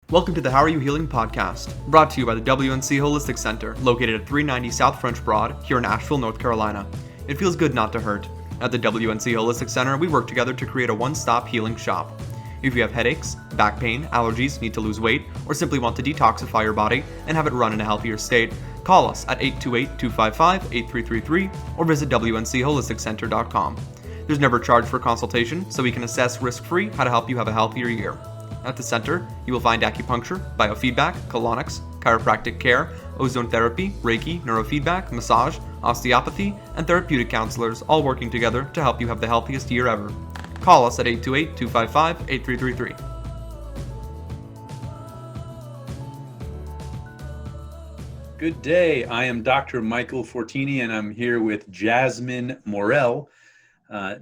Welcome to the How Are You Healing podcast, brought to you by the WNC Holistic Center, located at 390 South French Broad, here in Asheville, North Carolina. It feels good not to hurt. At the WNC Holistic Center, we work together to create a one-stop healing shop. If you have headaches, back pain, allergies, need to lose weight, or simply want to detoxify your body and have it run in a healthier state, call us at 828-255-8333 or visit WNCHolisticCenter.com. There's never a charge for a consultation, so we can assess risk-free how to help you have a healthier year. At the center, you will find acupuncture, biofeedback, colonics, chiropractic care, ozone therapy, Reiki, neurofeedback, massage, osteopathy, and therapeutic counselors all working together to help you have the healthiest year ever. Call us at 828-255-8333. Good day. I am Dr. Michael Fortini, and I'm here with Jasmin Morell.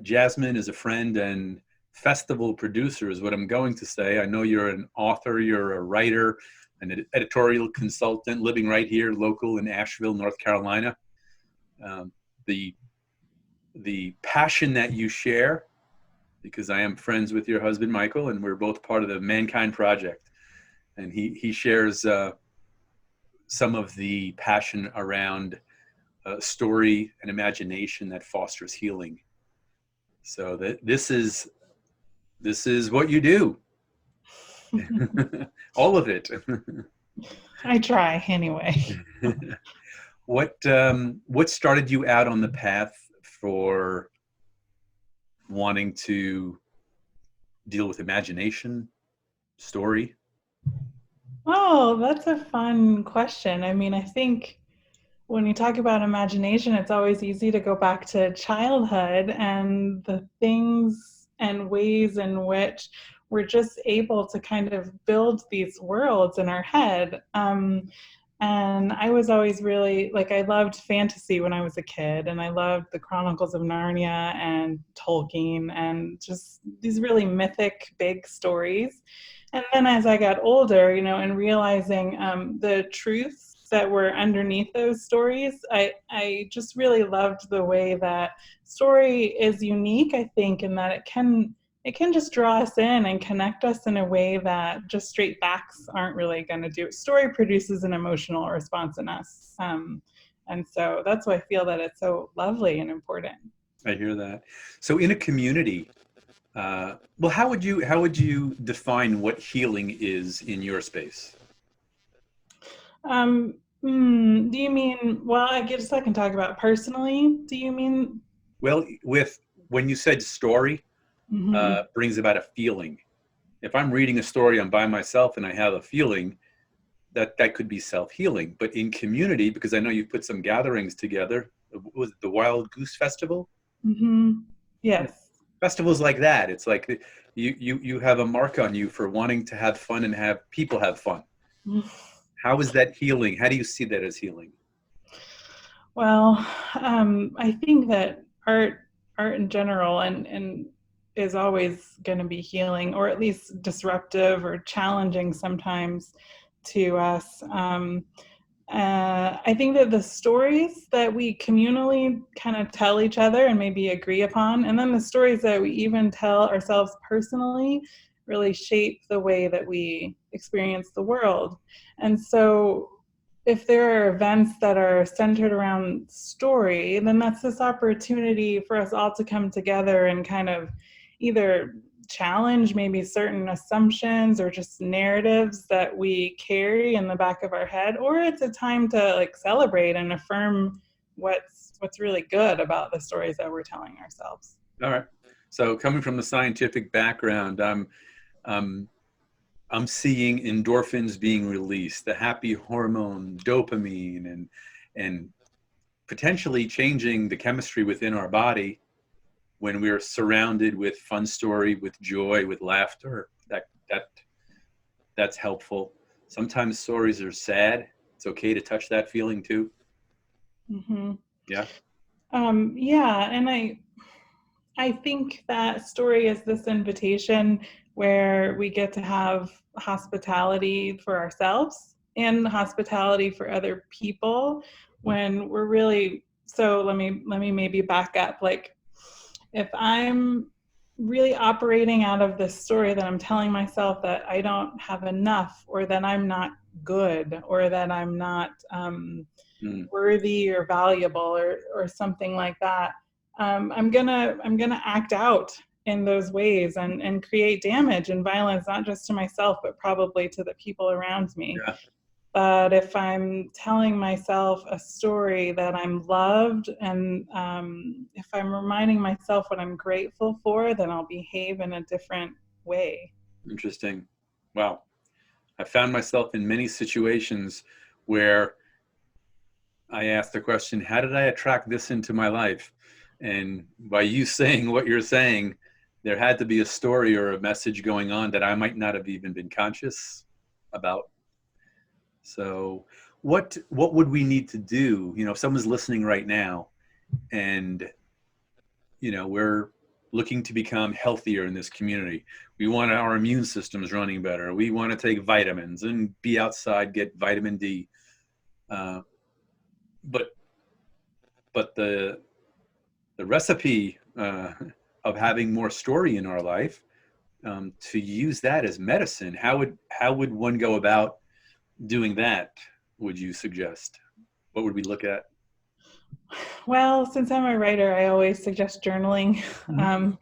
Jasmin is a friend and festival producer is what I'm going to say. I know you're an author, you're a writer, an editorial consultant living right here, local in Asheville, North Carolina. The passion that you share, because I am friends with your husband, Michael, and we're both part of the Mankind Project. And he shares some of the passion around story and imagination that fosters healing. So this is what you do. All of it. I try anyway. What started you out on the path for wanting to deal with imagination, story? Oh, that's a fun question. I mean, I think when you talk about imagination, it's always easy to go back to childhood and the things and ways in which we're just able to kind of build these worlds in our head. And I was always really, I loved fantasy when I was a kid, and I loved the Chronicles of Narnia and Tolkien and just these really mythic, big stories. And then as I got older, and realizing the truths that were underneath those stories, I just really loved the way that story is unique, I think, in that it can just draw us in and connect us in a way that just straight facts aren't really going to do. Story produces an emotional response in us. And so that's why I feel that it's so lovely and important. I hear that. So in a community, how would you define what healing is in your space? Do you mean, well, I guess I can talk about personally. Do you mean? Well, when you said story, Mm-hmm. brings about a feeling. If I'm reading a story, I'm by myself and I have a feeling, that could be self-healing. But in community, because I know you put some gatherings together, was it the Wild Goose Festival? Mm-hmm. Yes. Festivals like that, it's like you have a mark on you for wanting to have fun and have people have fun. How is that healing? How do you see that as healing? Well, I think that art in general and is always going to be healing, or at least disruptive or challenging sometimes to us. I think that the stories that we communally kind of tell each other and maybe agree upon, and then the stories that we even tell ourselves personally, really shape the way that we experience the world. And so if there are events that are centered around story, then that's this opportunity for us all to come together and kind of either challenge maybe certain assumptions or just narratives that we carry in the back of our head, or it's a time to celebrate and affirm what's really good about the stories that we're telling ourselves. All right. So coming from the scientific background, I'm seeing endorphins being released, the happy hormone dopamine, and potentially changing the chemistry within our body when we're surrounded with fun story, with joy, with laughter. That's helpful. Sometimes stories are sad. It's okay to touch that feeling too. Mm-hmm. Yeah. Yeah, and I think that story is this invitation where we get to have hospitality for ourselves and hospitality for other people when we're really, so let me maybe back up. If I'm really operating out of this story that I'm telling myself that I don't have enough, or that I'm not good, or that I'm not Mm, worthy or valuable, or something like that, I'm gonna act out in those ways, and create damage and violence, not just to myself, but probably to the people around me. yeah, But if I'm telling myself a story that I'm loved, and if I'm reminding myself what I'm grateful for, then I'll behave in a different way. interesting. Wow. I found myself in many situations where I asked the question, how did I attract this into my life? And by you saying what you're saying, there had to be a story or a message going on that I might not have even been conscious about. So what would we need to do? If someone's listening right now and we're looking to become healthier in this community. We want our immune systems running better. We want to take vitamins and be outside, get vitamin D. Uh, but but the recipe of having more story in our life, to use that as medicine, how would one go about doing that? Would you suggest? What would we look at? Well, since I'm a writer, I always suggest journaling. Mhm. Um,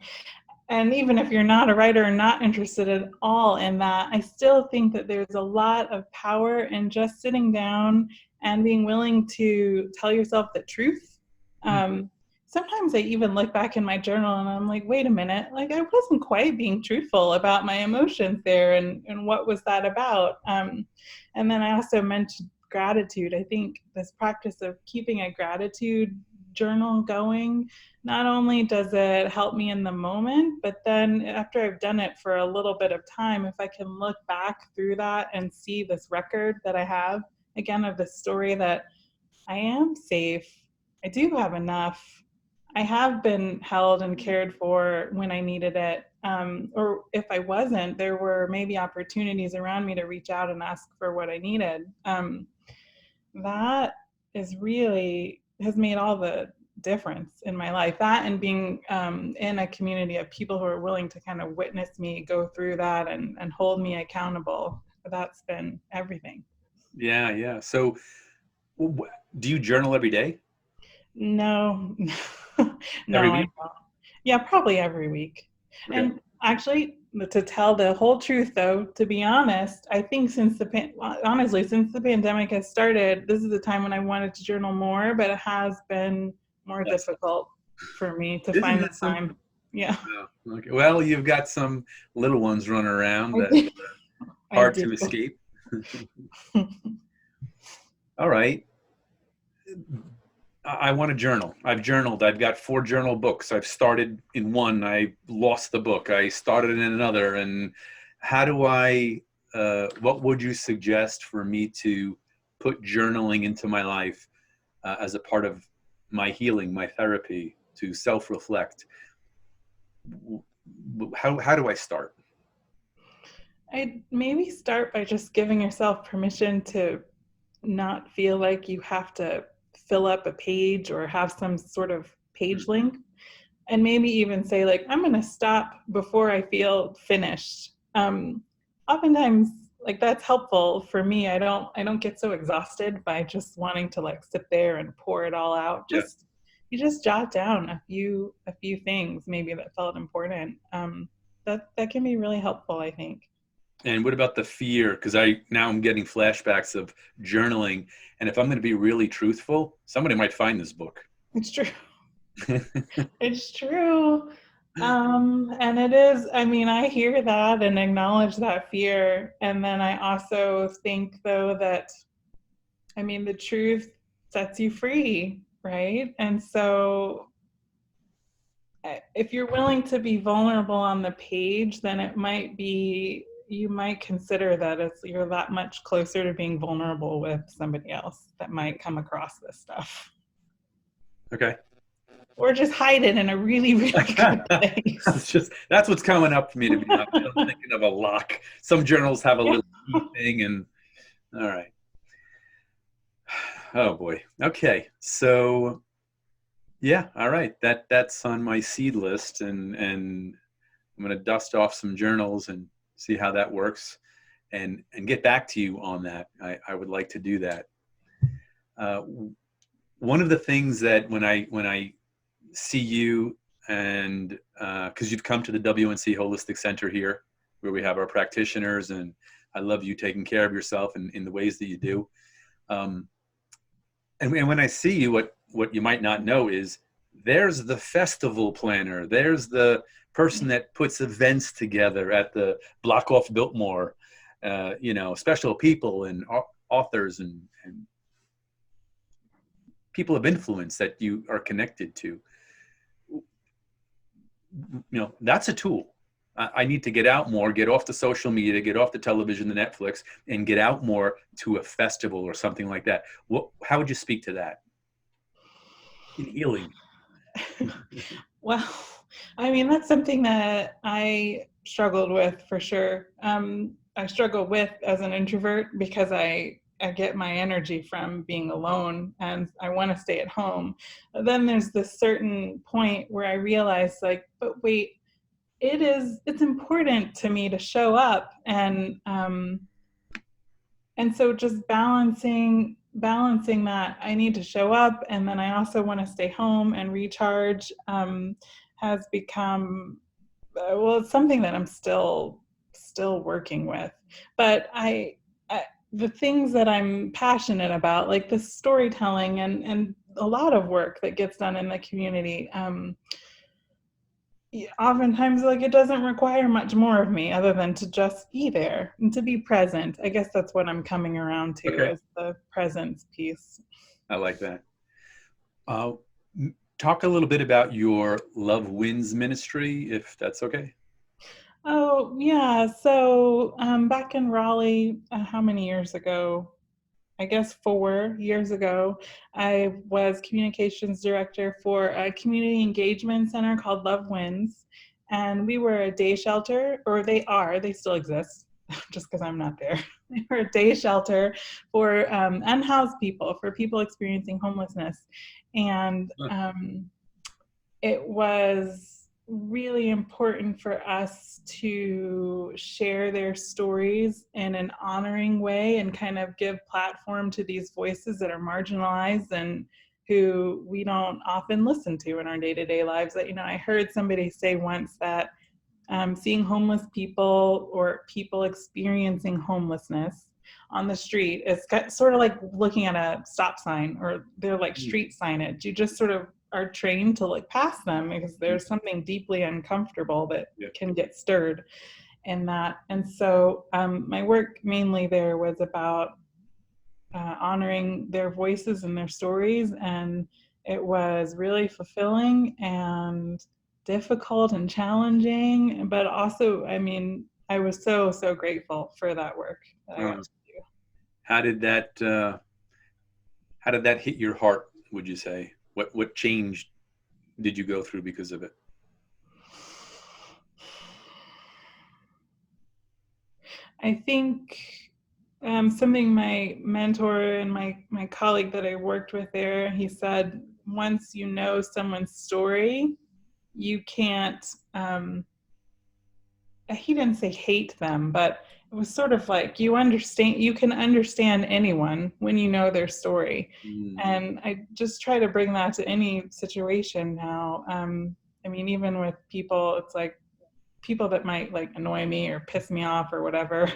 and even if you're not a writer and not interested at all in that, I still think that there's a lot of power in just sitting down and being willing to tell yourself the truth. Um, Sometimes I even look back in my journal and I'm like, wait a minute, like I wasn't quite being truthful about my emotions there, and what was that about? And then I also mentioned gratitude. I think this practice of keeping a gratitude journal going, not only does it help me in the moment, but then after I've done it for a little bit of time, if I can look back through that and see this record that I have, again, of the story that I am safe, I do have enough, I have been held and cared for when I needed it. Or if I wasn't, there were maybe opportunities around me to reach out and ask for what I needed. That is really has made all the difference in my life. That, and being in a community of people who are willing to kind of witness me go through that, and hold me accountable. That's been everything. Yeah, yeah. So, do you journal every day? No, Every no, I week? don't. Yeah, probably every week. Okay. And actually, to tell the whole truth, though, to be honest, I think honestly, since the pandemic has started, this is the time when I wanted to journal more, but it has been more Yes. difficult for me to Isn't find the that something? time. Yeah, Oh, okay. Well, you've got some little ones running around I that do. I hard do. to escape. All right. I want to journal. I've journaled. I've got 4 journal books. I've started in one. I lost the book. I started in another. And how do what would you suggest for me to put journaling into my life as a part of my healing, my therapy, to self-reflect? How do I start? I'd maybe start by just giving yourself permission to not feel like you have to fill up a page or have some sort of page link, and maybe even say, like, I'm going to stop before I feel finished. Oftentimes, like, that's helpful for me. I don't get so exhausted by just wanting to like sit there and pour it all out. Yeah. Just you just jot down a few things maybe that felt important. That can be really helpful, I think. And what about the fear? Because I'm getting flashbacks of journaling, and if I'm going to be really truthful, somebody might find this book. It's true. It's true. And it is, I mean, I hear that and acknowledge that fear. And then I also think, though, that, I mean, the truth sets you free, right? And so if you're willing to be vulnerable on the page, then it might be, you might consider that you're that much closer to being vulnerable with somebody else that might come across this stuff. Okay. Or just hide it in a really, really good place. That's what's coming up for me, to be honest. I'm thinking of a lock. Some journals have a Yeah. little key thing, and all right. Oh boy. Okay. So yeah, all right. That's on my seed list, and I'm going to dust off some journals and see how that works, and get back to you on that. I would like to do that. One of the things that when I see you, and because you've come to the WNC Holistic Center here, where we have our practitioners, and I love you taking care of yourself in the ways that you do. And when I see you, what you might not know is there's the festival planner. There's the person that puts events together at the Block Off Biltmore, special people and authors and people of influence that you are connected to. That's a tool. I need to get out more, get off the social media, get off the television, the Netflix, and get out more to a festival or something like that. How would you speak to that in healing? Well, I mean, that's something that I struggled with for sure. I struggle with as an introvert because I get my energy from being alone and I want to stay at home. But then there's this certain point where I realize, like, but wait, it's important to me to show up, and so just balancing that I need to show up, and then I also want to stay home and recharge, has become it's something that I'm still working with. But I the things that I'm passionate about, like the storytelling and a lot of work that gets done in the community, oftentimes, like, it doesn't require much more of me other than to just be there and to be present. I guess that's what I'm coming around to, Okay. is the presence piece. I like that. Talk a little bit about your Love Wins ministry, if that's okay. Oh, yeah. So back in Raleigh, how many years ago? I guess 4 years ago, I was communications director for a community engagement center called Love Wins. And we were a day shelter, or they still exist, just because I'm not there. They were a day shelter for unhoused people, for people experiencing homelessness. And it was really important for us to share their stories in an honoring way and kind of give platform to these voices that are marginalized and who we don't often listen to in our day-to-day lives. That, I heard somebody say once that seeing homeless people or people experiencing homelessness on the street is sort of like looking at a stop sign, or they're like street signage. You just sort of are trained to look past them because there's something deeply uncomfortable that can get stirred in that. And so my work mainly there was about honoring their voices and their stories, and it was really fulfilling and difficult and challenging, but also, I mean, I was so grateful for that work that I got to do. How did that hit your heart, would you say? What change did you go through because of it? I think something my mentor and my colleague that I worked with there, he said, once you know someone's story, you can't, he didn't say hate them, but it was sort of like you can understand anyone when you know their story. And I just try to bring that to any situation now. I mean, even with people, it's like people that might like annoy me or piss me off or whatever.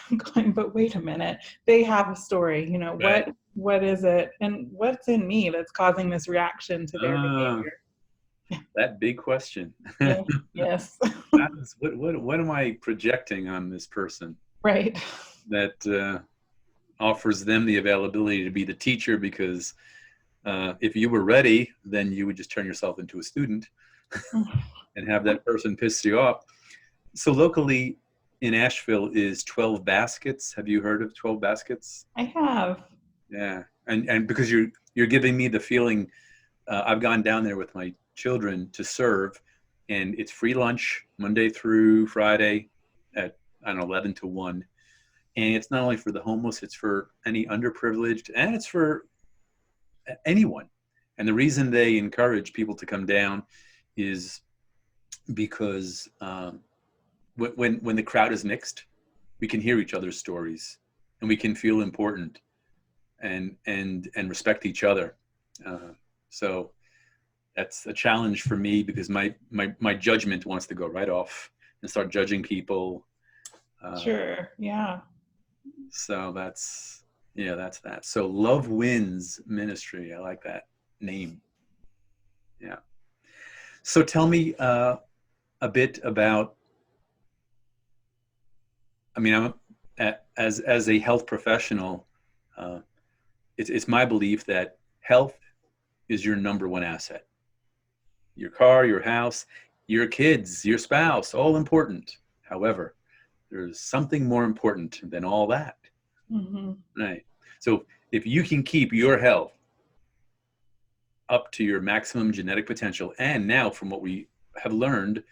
I'm going, but wait a minute, they have a story, Right. what is it, and what's in me that's causing this reaction to their behavior? That big question. Yeah. Yes. What am I projecting on this person? Right. That offers them the availability to be the teacher, because if you were ready, then you would just turn yourself into a student and have that person piss you off. So locally in Asheville is 12 Baskets. Have you heard of 12 Baskets? I have. Yeah. And because you're giving me the feeling, I've gone down there with my children to serve, and it's free lunch Monday through Friday at 11 to 1. And it's not only for the homeless, it's for any underprivileged, and it's for anyone. And the reason they encourage people to come down is because when the crowd is mixed, we can hear each other's stories, and we can feel important and respect each other. So that's a challenge for me, because my judgment wants to go right off and start judging people. Sure. Yeah. So that's that. So Love Wins Ministry. I like that name. Yeah. So tell me a bit about. I mean, as a health professional, uh, it's my belief that health is your number one asset. Your car, your house, your kids, your spouse, all important. However, there's something more important than all that. Mm-hmm. Right. So if you can keep your health up to your maximum genetic potential, and now from what we have learned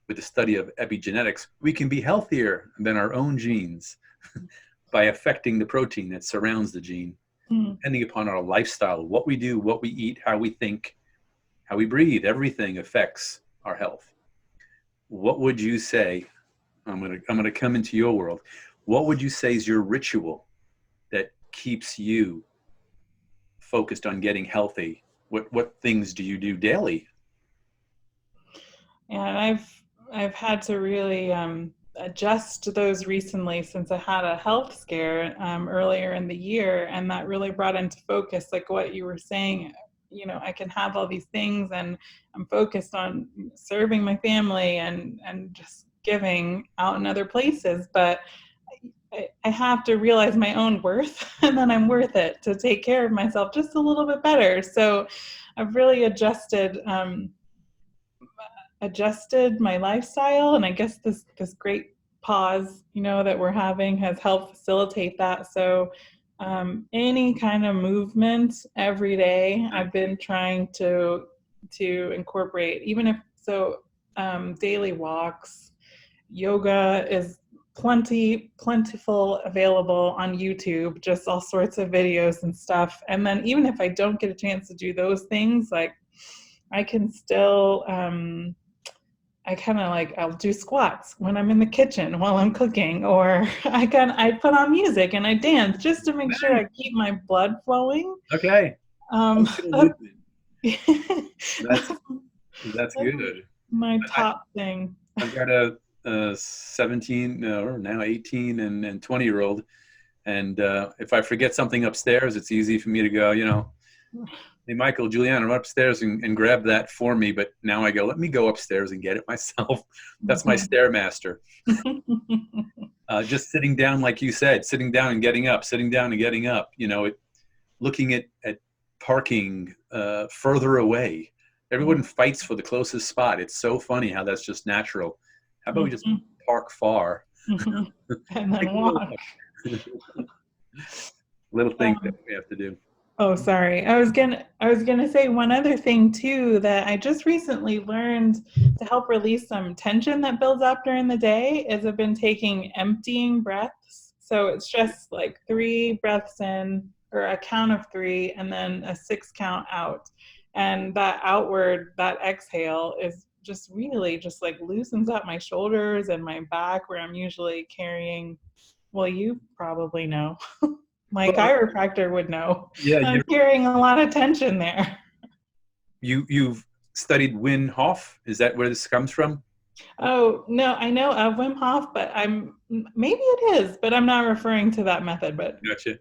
with the study of epigenetics, we can be healthier than our own genes by affecting the protein that surrounds the gene, depending upon our lifestyle, what we do, what we eat, how we think, how we breathe. Everything affects our health. What would you say? I'm gonna come into your world. What would you say is your ritual that keeps you focused on getting healthy? What things do you do daily? And I've had to really adjust those recently, since I had a health scare earlier in the year, and that really brought into focus, like what you were saying. I can have all these things, and I'm focused on serving my family and just giving out in other places, but I have to realize my own worth, and then I'm worth it to take care of myself just a little bit better. So I've really adjusted my lifestyle, and I guess this great pause that we're having has helped facilitate that. So any kind of movement every day I've been trying to incorporate, even if so. Daily walks, yoga is plentiful available on YouTube, just all sorts of videos and stuff. And then even if I don't get a chance to do those things, like I can still I'll do squats when I'm in the kitchen while I'm cooking, or I put on music and I dance just to make sure I keep my blood flowing. Okay. That's, That's good. my top thing. I've got a 17 or now 18 and 20-year-old, and if I forget something upstairs, it's easy for me to go, hey, Michael, Juliana, run upstairs and grab that for me. But now I go, let me go upstairs and get it myself. That's my Stairmaster. Just sitting down, like you said, sitting down and getting up, sitting down and getting up, looking at parking further away. Everyone fights for the closest spot. It's so funny how that's just natural. How about we just park far? And then walk. Little things that we have to do. Oh, sorry. I was gonna say one other thing too, that I just recently learned to help release some tension that builds up during the day, is I've been taking emptying breaths. So it's just like 3 breaths in, or a count of 3, and then a 6 count out. And that exhale is just really just like loosens up my shoulders and my back, where I'm usually carrying, well, you probably know. My chiropractor would know. Yeah, I'm carrying a lot of tension there. You've studied Wim Hof? Is that where this comes from? Oh, no, I know of Wim Hof, but maybe it is, but I'm not referring to that method. But gotcha.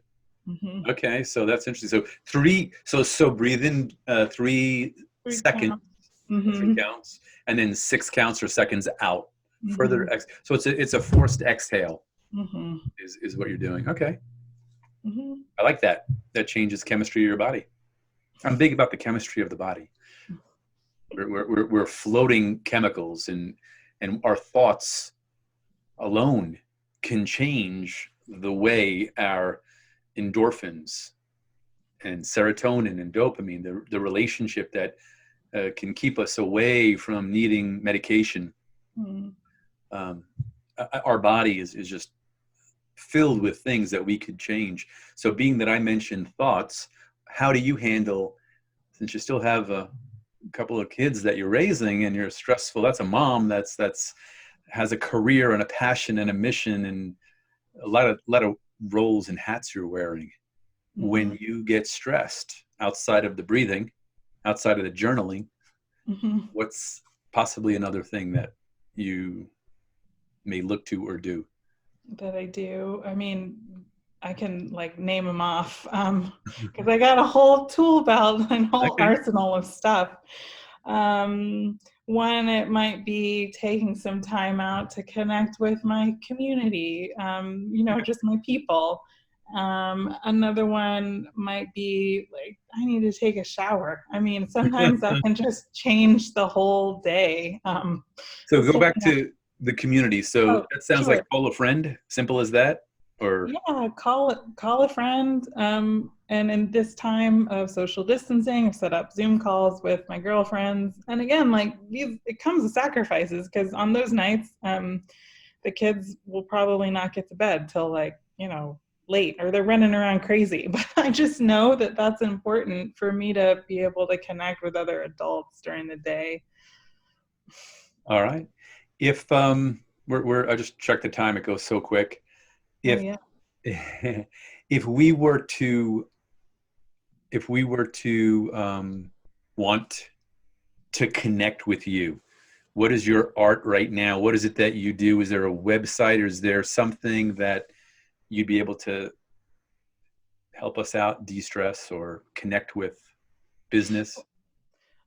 Mm-hmm. Okay, so that's interesting. So breathe in 3 seconds, counts. Mm-hmm. 3 counts, and then 6 counts or seconds out. Mm-hmm. Further so it's a forced exhale. Mm-hmm. Is what you're doing. Okay. Mm-hmm. I like that. That changes chemistry of your body. I'm big about the chemistry of the body. We're floating chemicals, and our thoughts alone can change the way our endorphins and serotonin and dopamine, the relationship that can keep us away from needing medication. Mm-hmm. Our body is just filled with things that we could change. So being that I mentioned thoughts, how do you handle, since you still have couple of kids that you're raising, and you're stressful. That's a mom that's has a career and a passion and a mission and a lot of roles and hats you're wearing. When you get stressed outside of the breathing, outside of the journaling, what's possibly another thing that you may look to or do? That I do. I mean, I can like name them off because I got a whole tool belt and whole Okay. arsenal of stuff. One, it might be taking some time out to connect with my community, just my people. Another one might be like, I need to take a shower. I mean, sometimes that can just change the whole day. So Just go back taking to the community. So Oh, that sounds like sure. call a friend. Simple as that? Or Yeah, call a friend. And in this time of social distancing, I've set up Zoom calls with my girlfriends. And again, like it comes with sacrifices because on those nights, the kids will probably not get to bed till late, or they're running around crazy. But I just know that that's important for me to be able to connect with other adults during the day. all right. If I just checked the time, it goes so quick. Oh If yeah. if we were to want to connect with you, what is your art right now? What is it that you do? Is there a website, or is there something that you'd be able to help us out, de-stress, or connect with business?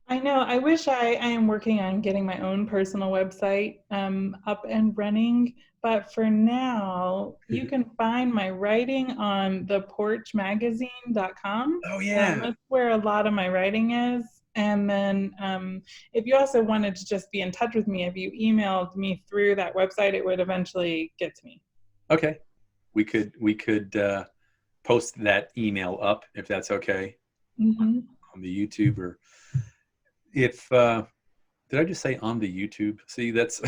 I know. I wish I am working on getting my own personal website up and running. But for now, you can find my writing on theporchmagazine.com. Oh yeah. That's where a lot of my writing is. And then if you also wanted to just be in touch with me, if you emailed me through that website, it would eventually get to me. Okay. We could post that email up if that's okay Mm-hmm. on the YouTube. Or if did I just say on the YouTube? See, that's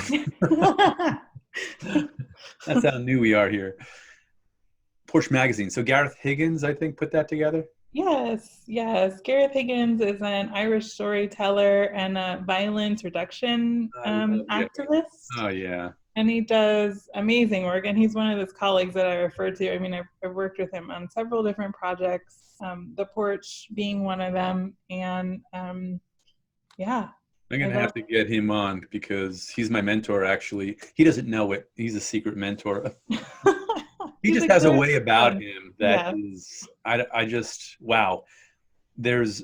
that's how new we are here. Porsche Magazine. So Gareth Higgins, I think, put that together. Yes, yes. Gareth Higgins is an Irish storyteller and a violence reduction I love Gareth. activist. Oh yeah. And he does amazing work. And he's one of those colleagues that I refer to. I mean, I've worked with him on several different projects, The Porch being one of them. And yeah, I'm I gonna love have to get him on because he's my mentor. Actually, he doesn't know it. He's a secret mentor. He He's just a has a good way about friend. him that Yeah. is. I just wow. There's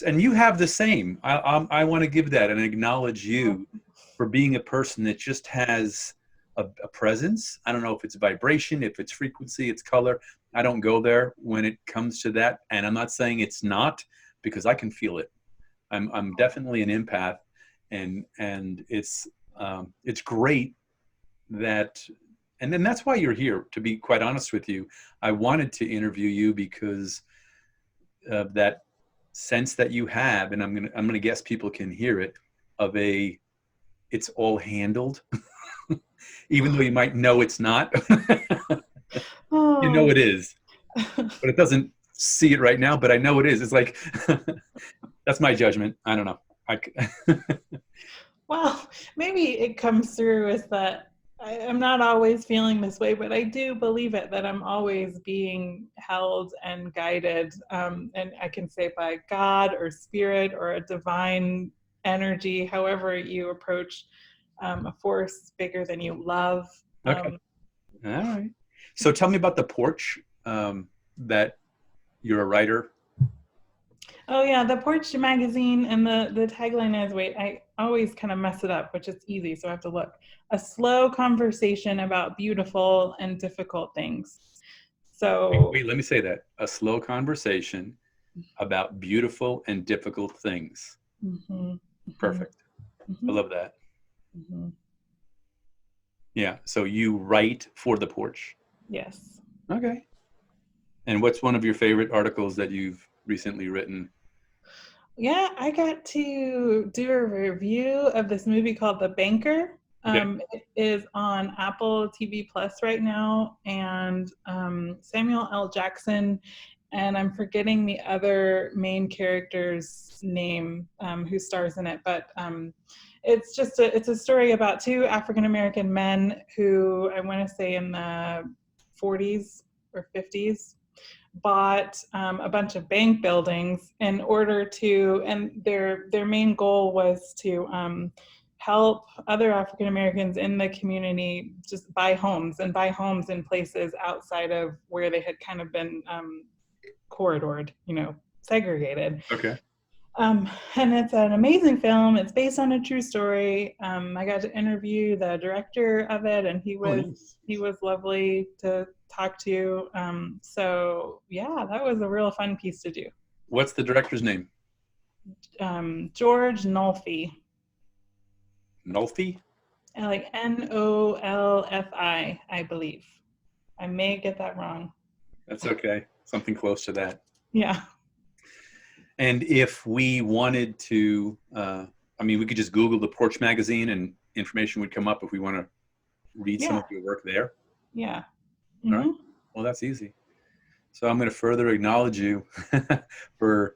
and you have the same. I want to give that and acknowledge you for being a person that just has a presence. I don't know if it's vibration, if it's frequency, it's color. I don't go there when it comes to that, and I'm not saying it's not, because I can feel it. I'm definitely an empath, and it's great that, and then that's why you're here. To be quite honest with you, I wanted to interview you because of that sense that you have, and I'm gonna guess people can hear it, of it's all handled, even though you might know it's not. You know Oh. it is, but it doesn't see it right now. But I know it is. It's like that's my judgment. I don't know. Well, maybe it comes through as that I'm not always feeling this way, but I do believe it, that I'm always being held and guided. And I can say by God or spirit or a divine energy, however you approach a force bigger than you love. Okay. All right. So tell me about the porch. That you're a writer. Oh yeah, the Porch magazine, and the tagline is, wait, I always kind of mess it up, which is easy, so I have to look. A slow conversation about beautiful and difficult things. So Wait, let me say that. A slow conversation about beautiful and difficult things. mm-hmm, mm-hmm, Perfect. I mm-hmm, love that. mm-hmm. Yeah. So you write for the porch. Yes. Okay. And what's one of your favorite articles that you've recently written? Yeah, I got to do a review of this movie called The Banker. Okay. It is on Apple TV Plus right now, and Samuel L. Jackson and I'm forgetting the other main character's name who stars in it, but it's a story about two African American men who, I want to say in the 40s or 50s, bought a bunch of bank buildings in order to, and their main goal was to help other African Americans in the community just buy homes in places outside of where they had kind of been corridored, segregated. Okay. And it's an amazing film. It's based on a true story. I got to interview the director of it, and he was lovely to talk to. So yeah, that was a real fun piece to do. What's the director's name? George Nolfi. Nolfi? Like Nolfi, I believe. I may get that wrong. That's okay. Something close to that. Yeah. And if we wanted to, we could just Google the Porch Magazine and information would come up if we want to read some of your work there. Yeah. Mm-hmm. All right. Well, that's easy. So I'm going to further acknowledge you for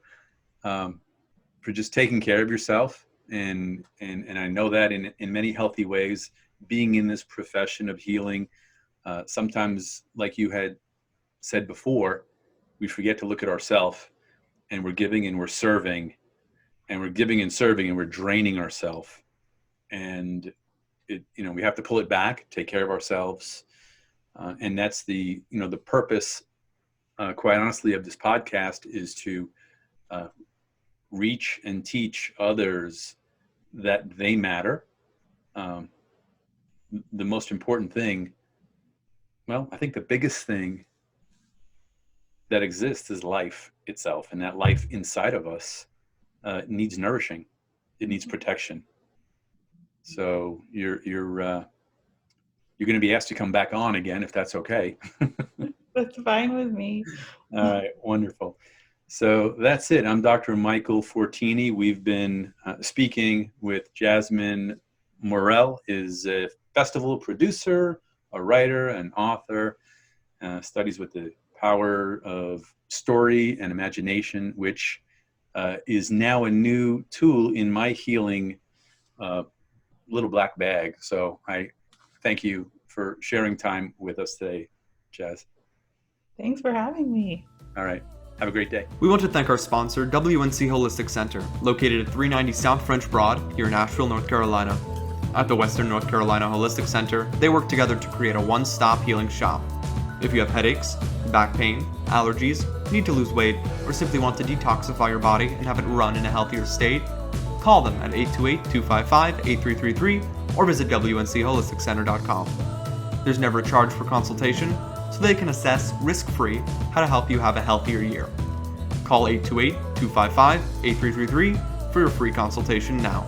just taking care of yourself. And I know that in many healthy ways, being in this profession of healing, sometimes, like you had said before, we forget to look at ourselves. And we're giving and we're serving, and we're giving and serving, and we're draining ourselves. And we have to pull it back, take care of ourselves, and that's the purpose, quite honestly, of this podcast is to reach and teach others that they matter. The most important thing, I think the biggest thing that exists is life itself, and that life inside of us needs nourishing. It needs protection. So you're going to be asked to come back on again if that's okay. That's fine with me. All right, wonderful. So that's it. I'm Dr. Michael Fortini. We've been speaking with Jasmin Morell, is a festival producer, a writer, an author, studies with the power of story and imagination, which is now a new tool in my healing little black bag. So I thank you for sharing time with us today, Jazz. Thanks for having me. All right. Have a great day. We want to thank our sponsor, WNC Holistic Center, located at 390 South French Broad, here in Asheville, North Carolina. At the Western North Carolina Holistic Center, they work together to create a one-stop healing shop. If you have headaches, back pain, allergies, need to lose weight, or simply want to detoxify your body and have it run in a healthier state, call them at 828-255-8333 or visit WNCHolisticCenter.com. There's never a charge for consultation, so they can assess risk-free how to help you have a healthier year. Call 828-255-8333 for your free consultation now.